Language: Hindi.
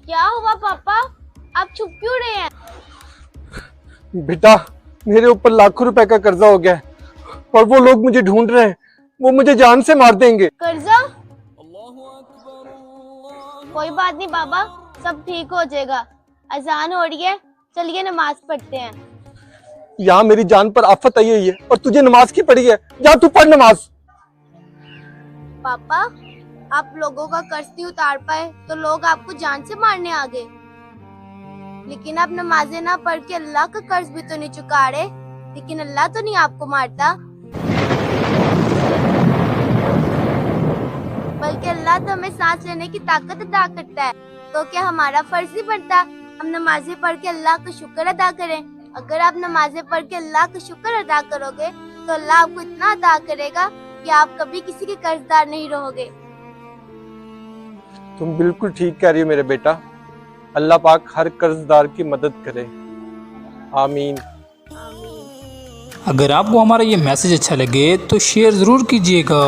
क्या हुआ पापा, आप चुप क्यों रहे हैं? बेटा, मेरे ऊपर लाखों रुपए का कर्जा हो गया है और वो लोग मुझे ढूंढ रहे हैं। वो मुझे जान से मार देंगे। कर्जा? कोई बात नहीं बाबा, सब ठीक हो जाएगा। अजान हो रही है, चलिए नमाज पढ़ते हैं। यहाँ मेरी जान पर आफत आई हुई है और तुझे नमाज की पड़ी है। जा तू पढ़ नमाज। पापा, आप लोगों का कर्ज नहीं उतार पाए तो लोग आपको जान से मारने आ गए, लेकिन आप नमाजें ना पढ़ के अल्लाह का कर्ज भी तो नहीं चुका रहे। लेकिन अल्लाह तो नहीं आपको मारता, बल्कि अल्लाह तो हमें सांस लेने की ताकत अदा करता है। तो क्या हमारा फर्ज नहीं बनता हम नमाजें पढ़ के अल्लाह का शुक्र अदा करें? अगर आप नमाजें पढ़ के अल्लाह का शुक्र अदा करोगे तो अल्लाह आपको इतना अदा करेगा कि आप कभी किसी के कर्जदार नहीं रहोगे। तुम बिल्कुल ठीक कह रही हो मेरे बेटा। अल्लाह पाक हर कर्जदार की मदद करे। आमीन। अगर आपको हमारा ये मैसेज अच्छा लगे तो शेयर ज़रूर कीजिएगा।